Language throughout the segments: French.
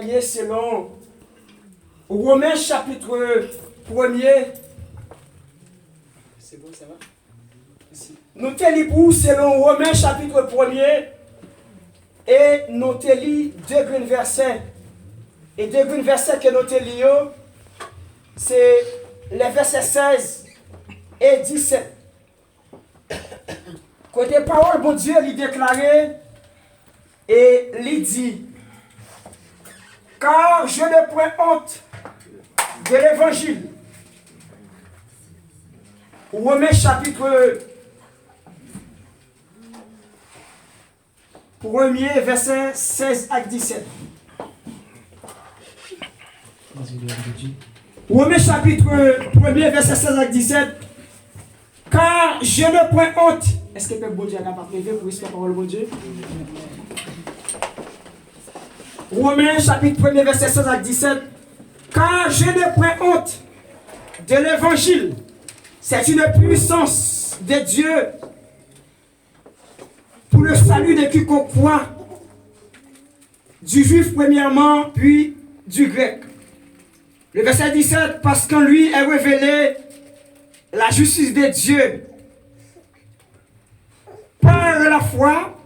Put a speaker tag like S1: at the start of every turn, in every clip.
S1: lié selon Romains chapitre 1er. C'est bon, ça va? Merci. Nous te lisons selon Romains chapitre 1er et nous te lisons deux grands versets. Et deux grands versets que nous te lisons, c'est les versets 16 et 17. Côté parole, bon Dieu, il déclarait et il dit: car je ne prends honte de l'évangile. Romains chapitre 1er, verset 16 à 17. Romains chapitre 1er, verset 16 à 17. Car je ne prends honte. Est-ce que le bon Dieu a capable de lever pour risquer la parole de Dieu? Romains chapitre 1er, verset 16 à 17. Car je ne prends honte de l'évangile. C'est une puissance de Dieu pour le salut de quiconque croit, du juif premièrement, puis du grec. Le verset 17, parce qu'en lui est révélée la justice de Dieu par la foi,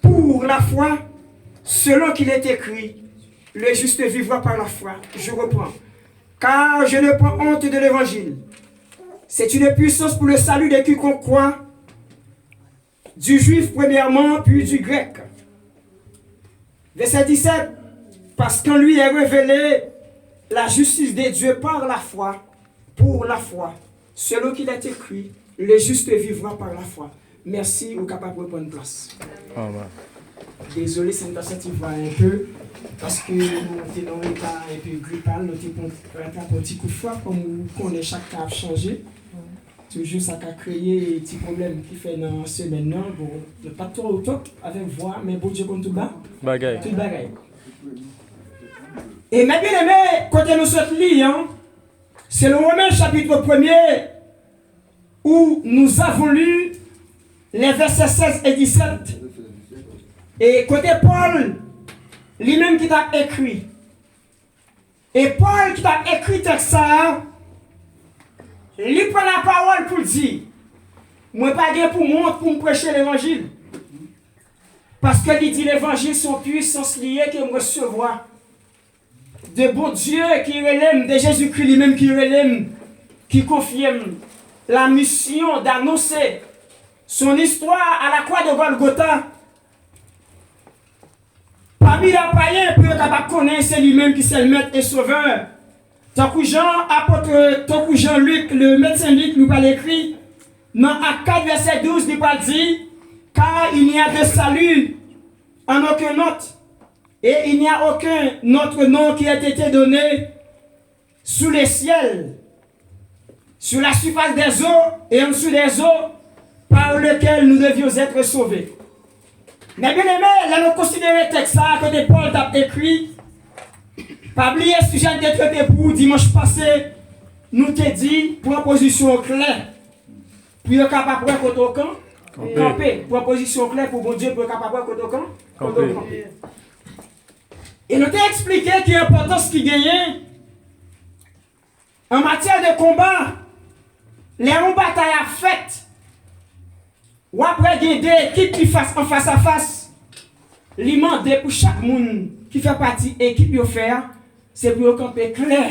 S1: pour la foi, selon qu'il est écrit, le juste vivra par la foi. Je reprends. Car je ne prends honte de l'évangile. C'est une puissance pour le salut de quiconque croit, du juif premièrement, puis du grec. Verset 17, parce qu'en lui est révélée la justice de Dieu par la foi, pour la foi. Selon qu'il est écrit, le juste vivra par la foi. Merci, vous êtes capable de prendre place.
S2: Amen.
S1: Désolé, c'est une personne qui va un peu, parce que nous sommes dans l'état un peu grippal, nous sommes un petit coup de froid, comme on connaît chaque cas changé. Toujours ça a créé des petits problèmes qui fait dans ce maintenant. Bon, ne pas trop au top avec voix, mais bon Dieu comme tout bas.
S2: Bagaille.
S1: Tout bagaille. Et mes bien-aimés, quand nous sommes lits, c'est le Romains chapitre 1er où nous avons lu les versets 16 et 17. Et côté Paul, lui-même qui t'a écrit. Et Paul qui t'a écrit ça, il prend la parole pour dire, moi pas gain pour moi pour me prêcher l'évangile. Parce que il dit l'évangile sont puissance liée que me recevoir de bon Dieu qui relève, de Jésus-Christ lui-même qui relève, qui confirme la mission d'annoncer son histoire à la croix de Golgotha. Parmi les païens, pour ne connaître, c'est lui-même qui c'est le maître et sauveur. Tant que Jean-Luc, le médecin Luc, nous parle écrit, dans Acte 4, verset 12, il parle dit, car il n'y a de salut en aucun autre, et il n'y a aucun autre nom qui a été donné sous les ciels, sur la surface des eaux et en dessous des eaux, par lequel nous devions être sauvés. Mais bien aimé, là nous considérons le texte que Paul a écrit. Pas oublier ce sujet de traité pour dimanche passé, nous te dit proposition claire. Pour être capable de camper, camper. Proposition claire pour bon Dieu pour être capable de camper. Et nous t'ai expliqué qu'il y a l'importance qui gagne en matière de combat. Les batailles à faites. Ou après il y a des équipes qui fassent en face à face. L'imandé pour chaque monde qui fait partie de l'équipe de faire, c'est pour camper clair.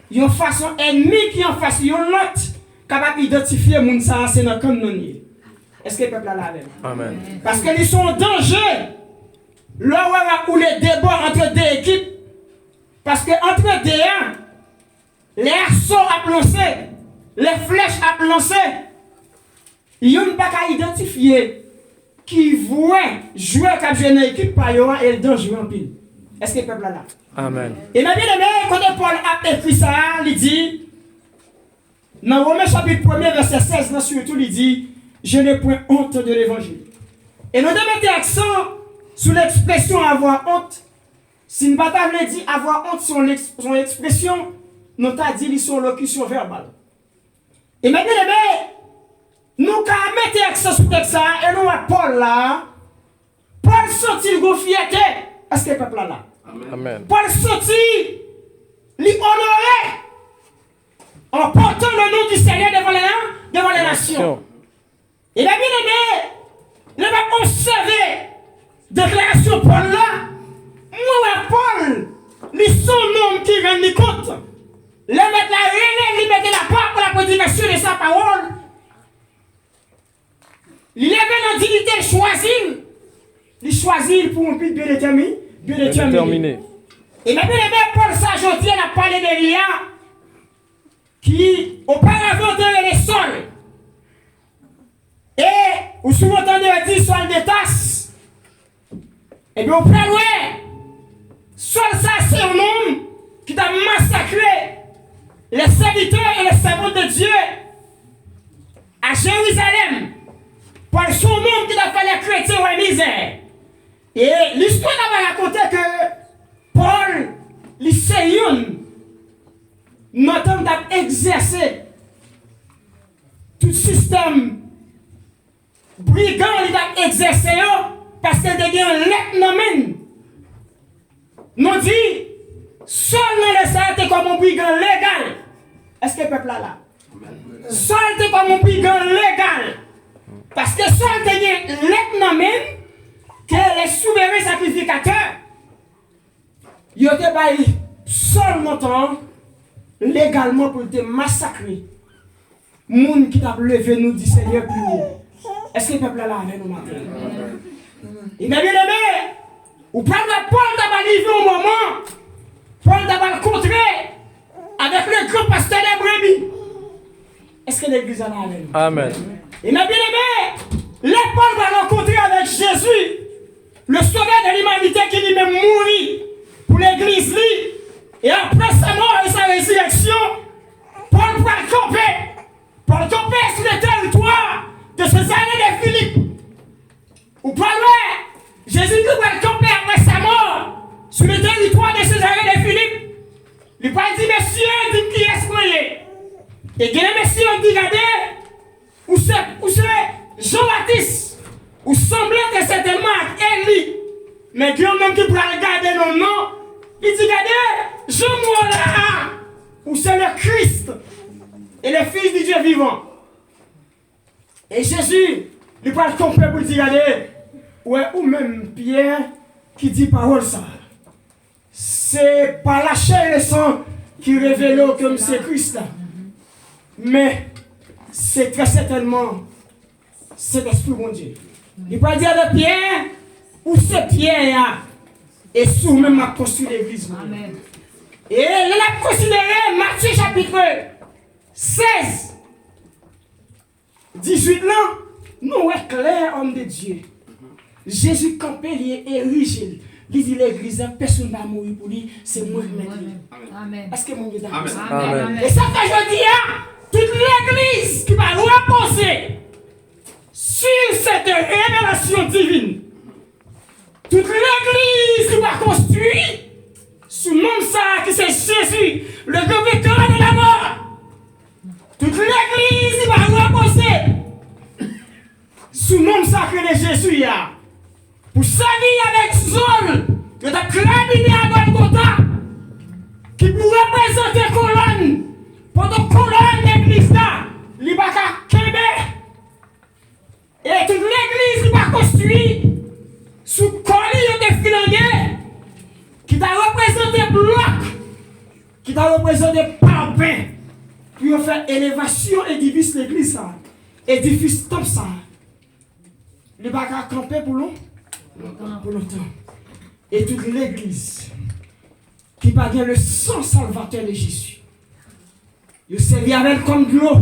S1: Il y a une façon ennemie qui en face, il y a une autre capable d'identifier les gens c'est dans comme nous. Est-ce que le peuple a la même?
S2: Amen.
S1: Parce qu'ils sont en danger. Là où les débats entre deux équipes. Parce que entre deux, les arceaux à lancer, les flèches à lancer, il n'y a pas qu'à identifier qui voit jouer comme une équipe par yon et le danger en pile. Est-ce que le peuple a là?
S2: Amen.
S1: Et ma bien-aimé, quand Paul a écrit ça, il dit, dans Romains chapitre 1er, verset 16, là, surtout, il dit, je n'ai point honte de l'évangile. Et nous devons mettre accent sur l'expression avoir honte. Si nous ne pas dit avoir honte sur son expression, nous avons dit son locution verbale. Et ma bien-aimé, nous avons mis accent sur ça, et nous avons Paul là. Paul sentit le fierté. Est-ce que le peuple là?
S2: Amen.
S1: Paul sortit, lui honorer en portant le nom du Seigneur devant les nations. Et la bien-aimé, il va observer déclaration Paul là. Moi, Paul, lui son nom qui rend compte. Le mettre la relève, lui mettre la part pour la prédication de sa parole. Il est dans dignité choisir. Il choisit pour un but bien déterminé. Et maintenant, Paul s'ajoutait à parler d'Élia qui auparavant était les sols. Et vous souvent entendez dire sol de tasse. Et bien, au plein loin, sol ça, c'est un homme qui a massacré les serviteurs et les servants de Dieu à Jérusalem. Par son nom qui a fait les chrétiens en misère. Et l'histoire va raconter que Paul, lycéen, n'entend exercer tout système brigand, il a exercé parce qu'il a un lettre non dit, seulement les saltés comme un brigand légal. Est-ce que le peuple là? Salté comme un brigand légal. Parce que seul dernier lettre que les souverains sacrificateurs, ils ont été seulement temps légalement pour te massacrer. Moun qui t'a levé nous dit Seigneur plus haut. Est-ce que le peuple là avec nous matin? Il m'a bien aimé. Ou prendre Paul d'avoir arrivé au moment, Paul d'avoir rencontré avec le grand pasteur des brebis. Est-ce que l'église est là avec nous?
S2: Amen.
S1: Et m'a bien aimé, les Paul va rencontrer avec Jésus, le sauveur de l'humanité qui lui-même mourit pour l'église. Et après sa mort et sa résurrection, Paul va camper sur le territoire de Césarée de Philippe. Ou pas loin, Jésus-Christ va camper après sa mort sur le territoire de Césarée de Philippe. Il va dire, messieurs, dites qui est-ce qu'on est. Et bien, messieurs, on dit, regardez, où c'est Jean-Baptiste, ou semblait que certainement Élie, mais Dieu même qui pourra regarder nos noms, il dit, regardez, Jean là, où c'est le Christ, et le Fils du Dieu vivant. Et Jésus, il va le comprendre pour dire, regardez, ouais, ou même Pierre qui dit parole ça. C'est pas la chair et le sang qui révèle que c'est Christ. Mais c'est très certainement c'est l'Esprit mon Dieu. Il va dire de Pierre, où c'est Pierre et sous même a construit l'église. Et il a considéré Matthieu chapitre 16, 18 là, nous est clair homme de Dieu. Jésus campé, il est érigé. Il dit l'église, personne ne va mourir pour lui, c'est moi qui m'ai. Est-ce que mon Dieu d'accord?
S2: Amen.
S1: Et ça fait je dis, toute l'église qui va reposer sur cette révélation divine, toute l'église qui va construire sous le nom ça qui c'est Jésus, le vainqueur de la mort, toute l'église qui va reposer sous le nom sacré de Jésus, pour servir avec Saul, que tu as claminé à Golgotha, qui pourrait représenter colonne, pour ton colonne l'église là, il va Kébé, et toute l'église qui va construire sous collier de filangué, qui t'a représenté bloc, qui t'a représenté parpaing, pour faire élévation édifice l'église ça, édifice top ça. Il va camper pour longtemps. Pour longtemps. Et toute l'église qui va bien le sang salvateur de Jésus. Il servi avec comme de l'eau.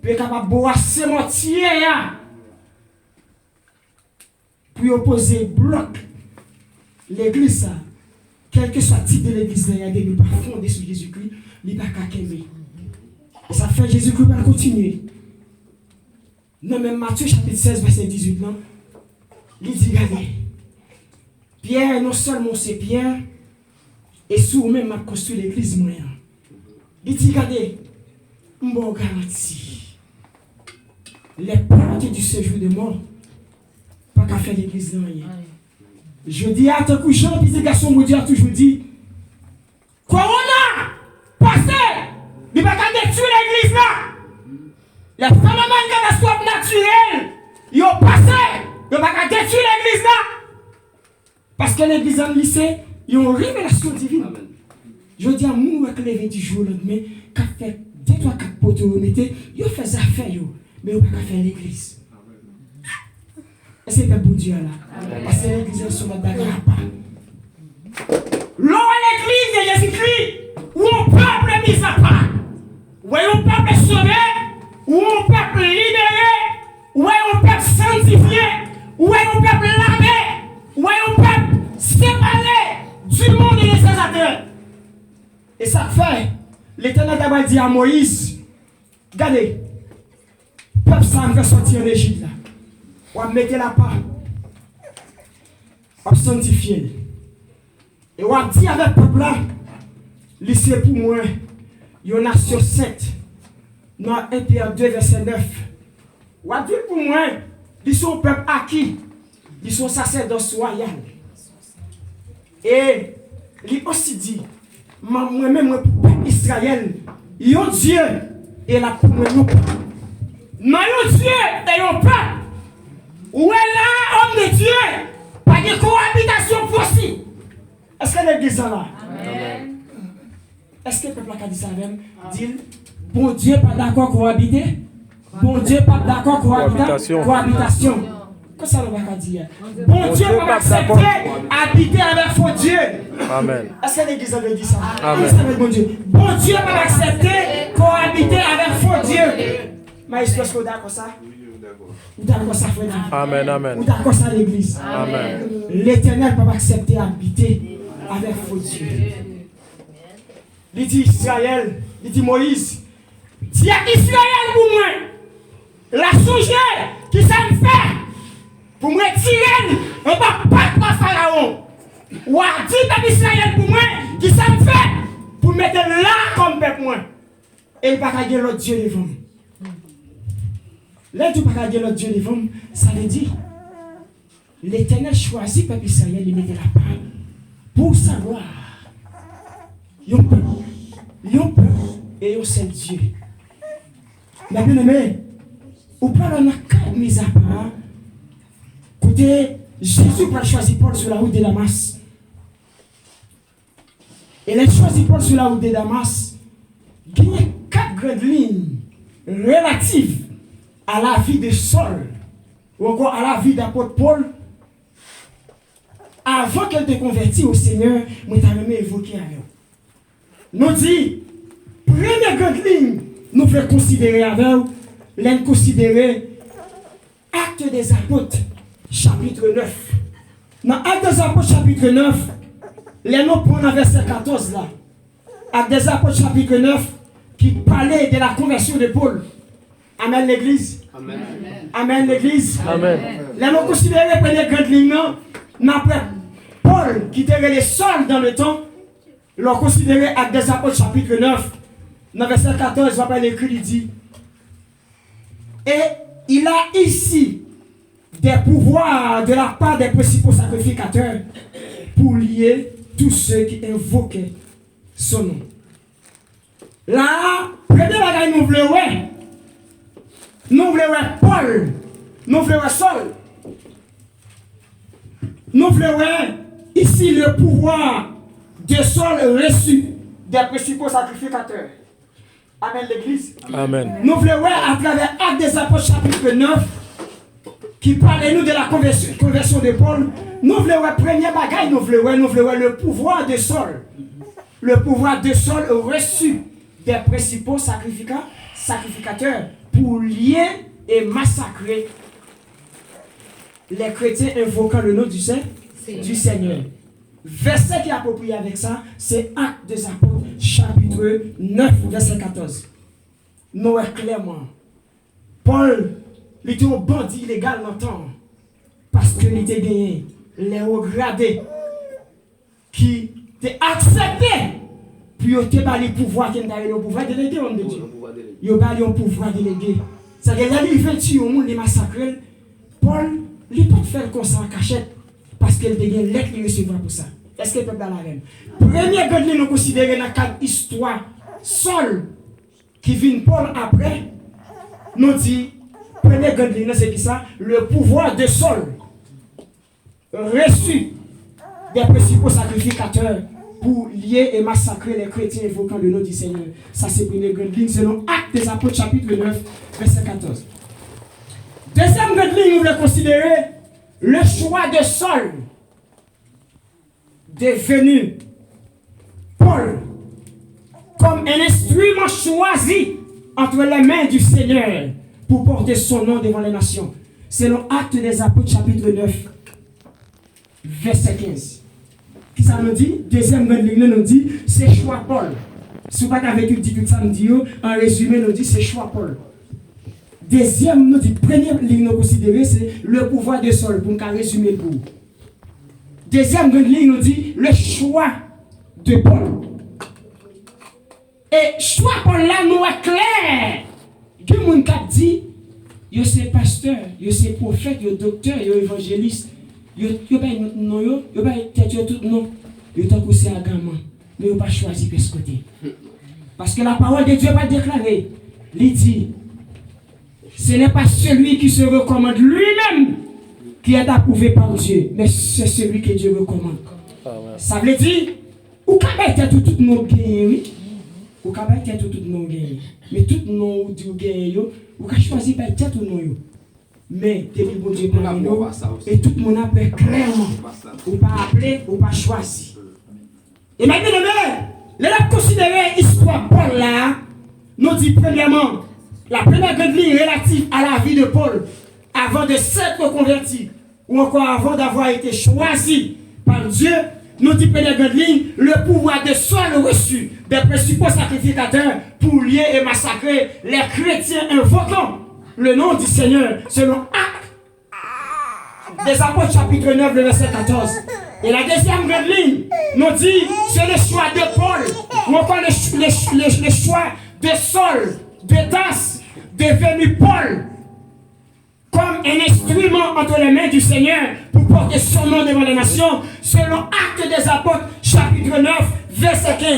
S1: Puis capable de boire ses mortiers. Puis opposer bloc l'église. Quel que soit le type de l'église, il y a des pas fondés sur Jésus-Christ. Il va qu'aimer. Et ça fait Jésus-Christ va continuer. Non, même Matthieu chapitre 16, verset 18. Non? Il dit, regardez, Pierre, non seulement c'est Pierre, et sous même m'a construit l'église moyen. Il dit, regardez, m'en garantie, les portes du séjour de mort, pas qu'à faire l'église de rien. Je dis à tant que Jean, petit garçon, mon Dieu a toujours dit, Corona, passez, il va pas détruire l'église là. Il y a tellement de catastrophes naturelles, ils ont passé, il va pas détruire l'église là. Parce que l'église en lycée, ils ont une révélation divine. Amen. Je dis à moi que lever du jour au lendemain, qu'a fait 2, 3, 4 potes, ils ont fait des affaires, mais ils n'ont pas faire l'église. C'est le bon Dieu là. Parce que l'église est sur notre bagarre. L'eau à l'église de Jésus-Christ, où on peuple mis à part, où on peuple sauvé, où on peuple libéré, où on peuple sanctifié, où on peuple lavé, où on peuple séparé du monde et des césateurs. Et ça fait, l'Éternel d'abord dit à Moïse, regardez, le peuple ça va sortir d'Égypte là. On va mettre la part, on va sanctifier. Et on va dire avec le peuple là, c'est pour moi, il y en a sur 7, dans 1 Pierre 2, verset 9. On va dire pour moi, ils sont peuple acquis, ils sont sacerdoce royal. Et il aussi dit, moi-même, pour le peuple Israël, il y a Dieu et la pour moi, non, il y a Dieu et un peuple. Où est là, homme de Dieu, pas de cohabitation possible. Est-ce que l'église est là? Amen. Est-ce que le peuple a dit ça même? Dit, bon Dieu pas d'accord cohabiter? Bon Dieu pas d'accord cohabitation? Qu'est-ce que ça va dire? Bon Dieu pas accepter habiter avec faux Dieu. Amen. Est-ce que l'église avait dit ça? Amen. Bon Dieu pas accepter cohabiter avec faux Dieu. Mais est-ce que vous êtes d'accord ça? Ou d'accord ça, frère? Amen, amen. Ou d'accord ça, l'église? Amen. L'Éternel peut pas accepter habiter avec faux Dieu. Il dit Israël, il dit Moïse, dis à Israël pour moi, la songer qui ça me fait, pour moi tirer, on va pas Pharaon. Ou à dire à Israël pour moi, qui ça me fait, pour mettre là comme peuple moi. Et il va pas dire l'autre Dieu devant nous. Là, tu ne peux pas dire l'autre Dieu devant, ça veut dire l'Éternel choisit peuple Israël, il mettait la part pour savoir. Yon peuple et yon seul Dieu. Mais bien aimé, ou pas dans la carte mise à part, écoutez, Jésus va choisir Paul sur la route de Damas. Et il a choisi Paul sur la route de Damas. Il y a 4 grandes lignes relatives à la vie de Saul, ou encore à la vie d'apôtre Paul, avant qu'elle te convertisse au Seigneur, moi t'avais évoqué avec vous. Nous dit, première grande ligne, nous faisons considérer avec vous, l'un considérer Actes des Apôtres, chapitre 9. Dans Actes des Apôtres, chapitre 9, les noms pour le verset 14 là. Actes des Apôtres, chapitre 9, qui parlait de la conversion de Paul. Amen l'église. Amen. Amen l'église. Amen. Les noms considérés la première grande ligne, après Paul qui était les seuls dans le temps, l'ont considéré Actes des Apôtres chapitre 9, dans verset 14, il va pas l'écrit, il dit, et il a ici des pouvoirs de la part des principaux sacrificateurs pour lier tous ceux qui invoquaient son nom. Là, première bagaille nous voulons Paul, nous voulons Saul, nous voulons ici le pouvoir de Saul reçu des principaux sacrificateurs. Amen l'église. Amen. Nous voulons à travers Actes des Apôtres chapitre 9 qui parle nous de la conversion de Paul. Nous voulons première bagaille, nous voulons le pouvoir de Saul. Le pouvoir de Saul reçu des principaux sacrificateurs pour lier et massacrer les chrétiens invoquant le nom du Seigneur. Verset qui est approprié avec ça, c'est Actes des Apôtres, chapitre 9, verset 14. Nous voyons clairement, Paul, il était un bandit illégal dans le temps, parce qu'il était gagné les hauts gradés qui étaient acceptés, puis il a eu le pouvoir qui est le pouvoir délégué, homme de Dieu. Il a eu le pouvoir délégué. C'est-à-dire qu'il a fait tuer au monde, les massacrer. Paul, il ne peut pas faire comme ça en cachette. parce qu'elle devient lettre qui recevra pour ça. Est-ce que le peuple a la reine? Première grande ligne, nous considérons dans quatre histoires seule qui vient Paul après, nous dit, première grande ligne, c'est qui ça? Le pouvoir de Saul reçu des principaux sacrificateurs pour lier et massacrer les chrétiens évoquant le nom du Seigneur. Ça, c'est première grande ligne, selon Actes des Apôtres, chapitre 9, verset 14. Deuxième grande ligne, nous voulons considérer le choix de Saul devenu Paul comme un instrument choisi entre les mains du Seigneur pour porter son nom devant les nations. Selon Actes des Apôtres, chapitre 9, verset 15. Qui ça nous dit? Deuxième grande ligne nous dit, c'est choix Paul. Si vous n'avez pas vécu dit que ça nous dit, en résumé, nous dit, c'est choix Paul. Deuxième, nous dit, première ligne nous considérer, c'est le pouvoir de Saul, pour nous résumer pour. Deuxième grande ligne nous dit, le choix de Paul. Et choix Paul là, nous est clair. Que mon cap dit, yo c'est pasteur, yo c'est prophète, yo docteur, yo évangéliste. Yo pas non yo pas tête yo tout non. Yo tant que c'est à gamin, mais yo pas choisi ce côté. Parce que la parole de Dieu va déclarer, il dit, ce n'est pas celui qui se recommande lui-même qui est approuvé par Dieu, mais c'est celui que Dieu recommande. Ça veut dire, ou qu'à être tout le monde gagne, oui. Ou qu'à être tout le monde gagne. Mais tout le monde gagne, ou qu'à choisir pas être tout le monde. Mais, depuis bon Dieu, et tout le monde appelle clairement, ou pas appelé, ou pas choisi. Et maintenant, les considérer l'histoire Paul là, nous dit premièrement, la première grande ligne relative à la vie de Paul, avant de s'être converti, ou encore avant d'avoir été choisi par Dieu, nous dit première grande ligne, le pouvoir de Saul reçu des principaux sacrificateurs pour lier et massacrer les chrétiens invoquant le nom du Seigneur, selon Actes des Apôtres, chapitre 9, le verset 14. Et la deuxième grande ligne nous dit, c'est le choix de Paul, ou encore le choix de Saul, de Das, devenu Paul, comme un instrument entre les mains du Seigneur pour porter son nom devant les nations, selon Actes des Apôtres, chapitre 9, verset 15.